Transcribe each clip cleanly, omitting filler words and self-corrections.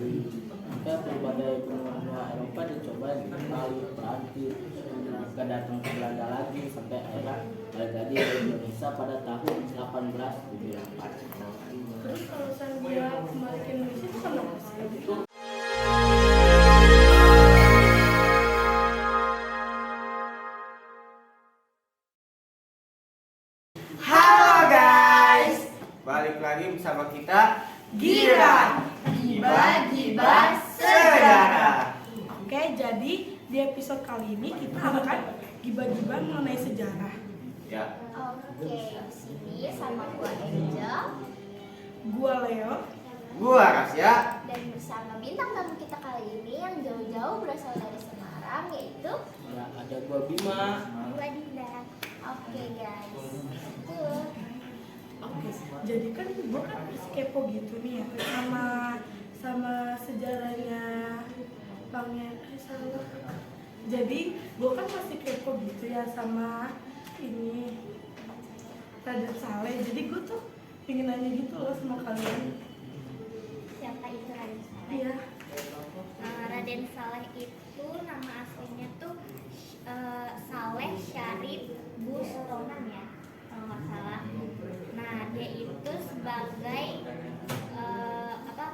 dari kita berbagai benua Eropa dicoba di Itali, Prancis, juga datang ke Belanda lagi sampai akhirnya balik lagi ke Indonesia pada tahun 1878. Terus kalau dia kembali ke Indonesia itu kenapa sih? Itu Halo guys, balik lagi bersama kita Gira, Gibah Sejarah. Oke, jadi di episode kali ini kita akan gibah-gibah mengenai sejarah. Ya, Oke, di sini sama gua Angel Gua Leo. gua Rasya. dan bersama bintang tamu kita kali ini yang jauh-jauh berasal dari Semarang yaitu ya, ada gua Bima. gua Dinda. Oke guys, itu Oke, jadi kan gua kan masih kepo gitu nih ya sama sejarahnya salah. Jadi gua kan masih kepo gitu ya sama ini Raden Saleh. Jadi gua tuh pengen nanya gitu loh sama kalian. siapa itu Raden Saleh? Iya. Raden Saleh itu nama aslinya tuh Saleh Syarif Bustonan ya, kalau nggak salah. Nah, dia itu sebagai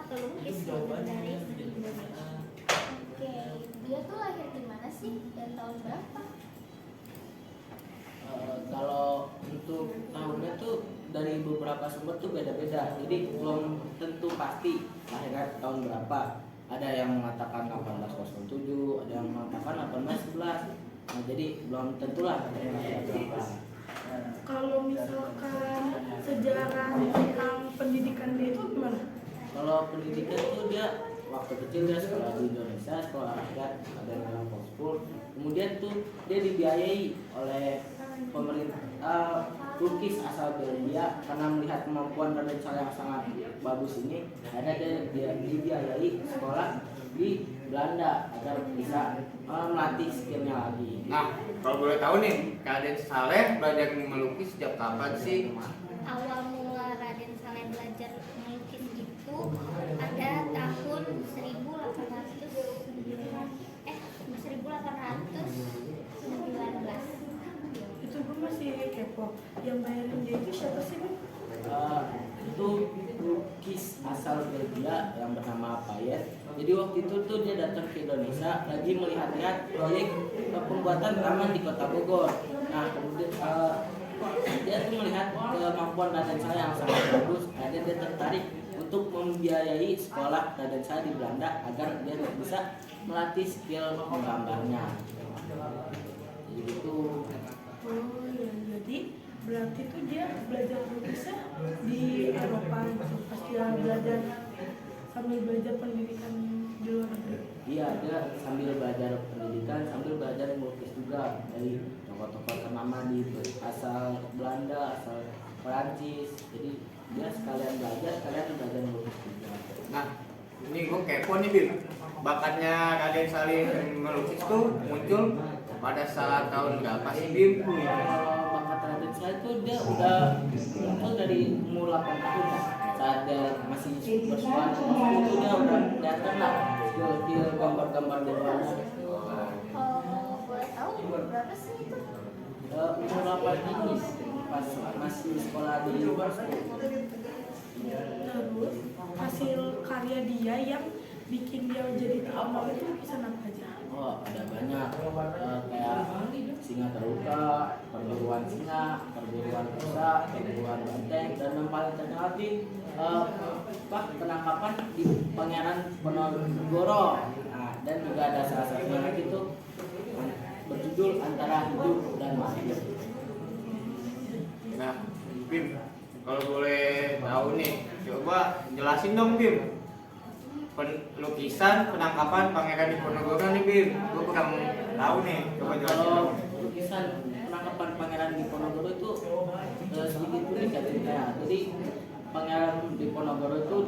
pelukis legendaris di Indonesia. Oke, dia tuh lahir di mana sih dan tahun berapa? Kalau untuk tahunnya tuh dari beberapa sumber tuh beda-beda, jadi belum tentu pasti lahirnya tahun berapa. Ada yang mengatakan 1807, ada yang mengatakan 1811. Nah, jadi belum tentulah ada yang lahir berapa. Kalau misalkan sejarah tentang pendidikan dia itu gimana? Kalau pendidikan tuh dia waktu kecil dia sekolah di Indonesia, sekolah rakyat, ada yang dalam Oxford. Kemudian tuh dia dibiayai oleh pemerintah lukis asal Belgia karena melihat kemampuan Raden Saleh yang sangat bagus ini, akhirnya dia dibiayai sekolah di Belanda agar bisa melatih skillnya lagi. Nah, kalau boleh tahu nih, Raden Saleh belajar melukis sejak kapan sih? Awal mula Raden Saleh belajar melukis itu ada tahun 1819. Itu gue masih kepo. Yang bayarin dia itu siapa sih, Bu? Itu lukis asal Belgia yang bernama Payet. Jadi waktu itu tuh dia datang ke Indonesia lagi melihat-lihat proyek pembuatan taman di Kota Bogor. Nah, kemudian dia tuh melihat kemampuan Raden Saleh yang sangat bagus. Akhirnya dia tertarik untuk membiayai sekolah Raden Saleh di Belanda agar dia bisa melatih skill menggambarnya. Jadi itu. Oh ya, jadi berarti tuh dia belajar lukisnya di Eropa gitu. Pas dia belajar sambil belajar pendidikan di luar negeri. Iya, dia sambil belajar pendidikan, sambil belajar melukis juga dari tokoh-tokoh ternama di asal Belanda, asal Perancis. Jadi dia sekalian belajar melukis juga. Nah, ini gue kepo nih, Bim. Bakatnya Raden Saleh melukis tuh muncul pada saat tahun berapa sih, Bim? Bakat Raden Saleh itu dia udah muncul dari umur 8 tahun ya. Saat dia masih bersekolah itu dia udah datang lah skill gambar-gambar di luar. Kalau boleh tahu umur berapa sih itu? Umur 8 ini pas masih sekolah di luar. Terus hasil karya dia yang bikin dia jadi terkenal itu lukisan apa aja? Oh, ada banyak kayak singa terluka, perburuan singa, perburuan rusa, perburuan banteng, dan yang paling terkenal di penangkapan di Pangeran Ponorogo. Nah, dan juga ada salah satunya lagi tuh berjudul Antara Hidup dan Mati. Nah, Bim, kalau boleh tahu nih, coba jelasin dong, Bim. Lukisan penangkapan Pangeran Diponegoro nih, Bim. Gue kurang tahu nih, coba jelasin Kalau dong. lukisan penangkapan Pangeran Diponegoro itu sedikit unik ya ceritanya. Jadi Pangeran Diponegoro itu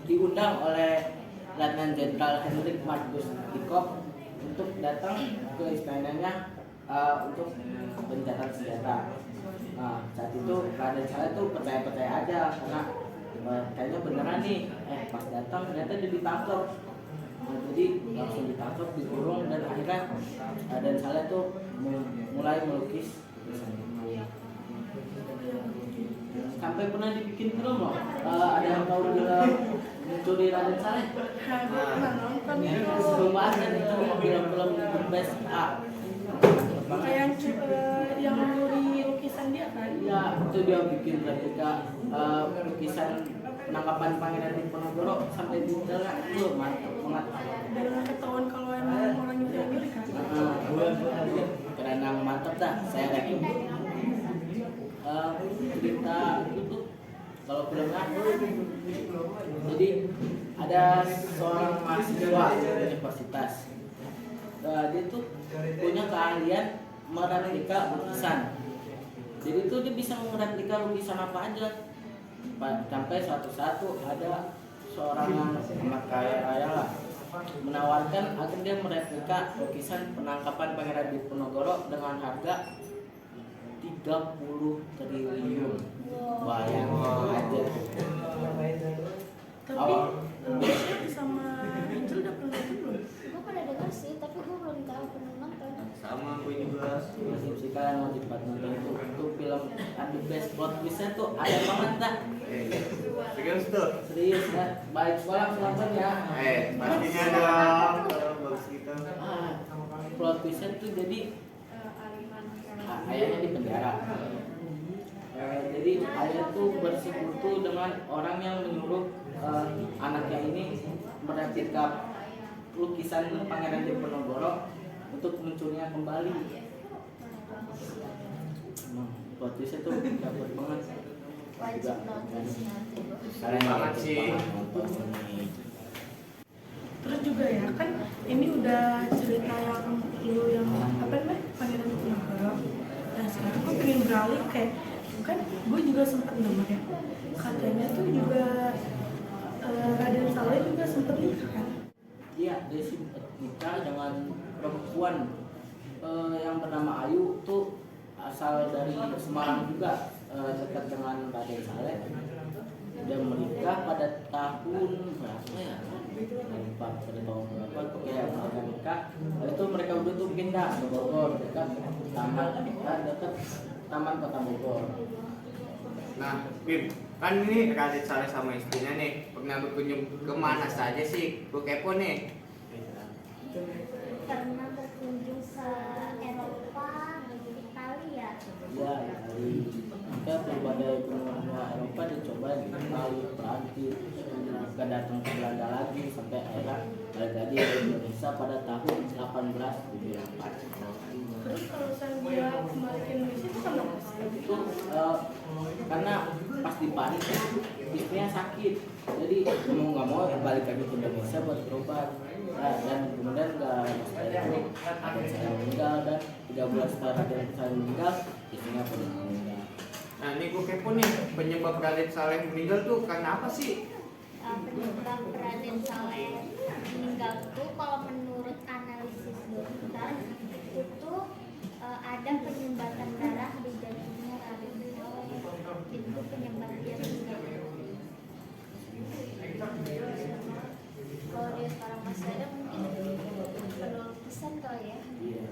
diundang oleh Letnan Jenderal Hendrik Marcus Dikop untuk datang ke istananya untuk gencatan senjata. Nah, saat itu Raden Saleh itu percaya-percaya aja karena kayaknya beneran nih, pas datang ternyata dia ditangkap. Nah, jadi langsung ditangkap, dikurung, dan akhirnya dan Saleh tuh mulai melukis sampai pernah dibikin film loh. Ada yang tahu film Mencuri Raden Saleh? Gue pernah nonton itu. Sebelum ada itu film-film the best Kayak yang nyuri lukisan dia kan? ya, itu dia bikin replika lukisan penangkapan Pangeran Diponegoro sampai detail. Itu mantap banget. Dan nggak ketahuan kalau emang orang nyuri kan? Keren yang mantap dah, saya rekom. Cerita itu tuh kalau filmnya, jadi ada seorang mahasiswa universitas. Dia tuh punya keahlian mereplika lukisan. Jadi tuh dia bisa mereplika lukisan apa aja. Sampai suatu saat tuh ada seorang yang amat kaya raya lah menawarkan agar dia mereplika lukisan penangkapan Pangeran Diponegoro dengan harga 30 triliun. Bayang aja. Tapi Sherry sama Angel udah pernah nonton belum? Gue pernah dengar sih, tapi gue belum tahu pernah nonton. Sama gue juga. Si kalian mau cepat nonton itu film the best plot twistnya tuh ada banget dah. Serius tuh. Serius ya, baik sekolah nonton ya. Pastinya dong. Kalau bagus gitu. Plot twistnya tuh jadi ayahnya di penjara. Jadi ayah tuh bersekutu dengan orang yang menyuruh anaknya ini mereplika lukisan Pangeran Diponegoro untuk mencurinya kembali. Plot twistnya tuh dapet banget. Wajib nonton sih nanti gue. Kalian Banget sih. nonton ini. Terus juga ya kan ini udah cerita yang apa namanya Pangeran Diponegoro. Nah sekarang gue pengen beralih kayak kan gue juga sempat dengar ya katanya tuh juga Raden Saleh juga sempat nikah kan? Iya, dia sempat nikah dengan perempuan yang bernama Ayu tuh asal dari Semarang juga, dekat dengan Raden Saleh. Dia menikah pada tahun berapa ya? Lupa pada tahun berapa? Pokoknya mereka nikah. Lalu itu mereka udah tuh pindah ke Bogor, dekat Taman Kota Bogor. Nah, Bim, kan ini Raden Saleh sama istrinya nih pernah berkunjung ke mana saja sih? Gue kepo nih. Pernah berkunjung ke Eropa, Italia. Ya, dari kita berbagai benua Eropa dicoba di Itali, Prancis, juga datang ke Belanda lagi sampai akhirnya balik lagi ke Indonesia pada tahun 1874. Terus kalau saya dia kembali ke Indonesia itu kan apa sih? Itu karena pas di Paris istrinya sakit, jadi mau nggak mau balik lagi ke Indonesia buat berobat. Dan kemudian setelah itu ada saya meninggal, dan 3 bulan setelah Raden Saleh meninggal istrinya pun meninggal. Nah, ini gue kepo nih, penyebab Raden Saleh meninggal tuh karena apa sih? Penyebab Raden Saleh meninggal tuh kalau menurut analisis dokter itu ada penyumbatan darah di jantungnya Raden Saleh. Itu penyebab dia meninggal. Kalau dia sekarang masih ada mungkin penulisan kali ya. Iya.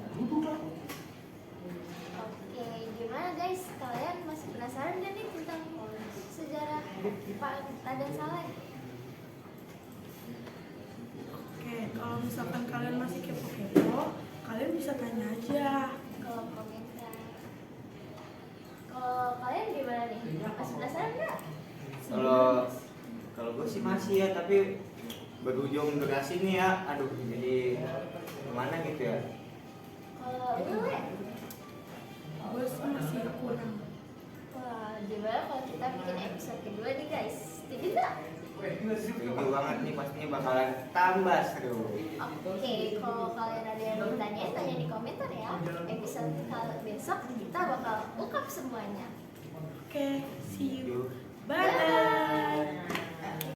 Oke, gimana guys? Kalian masih penasaran gak nih tentang sejarah Pak Raden Saleh? Oke, kalau misalkan kalian masih kepo-kepo, kalian bisa tanya aja. Kalau komentar. Kalau kalian gimana nih? Masih penasaran nggak? Kalau gue sih masih ya, tapi berujung durasi nih ya. Aduh, jadi kemana gitu ya? Kalau lu ya? Gue sih masih kurang. Wah, gimana kalau kita bikin episode kedua nih guys? Setuju nggak? Setuju banget nih, pastinya bakalan tambah seru. Oke, kalau kalian ada yang mau tanya, tanya di komentar ya. Episode kali besok kita bakal ungkap semuanya. Oke, see you. Yuk. Bye.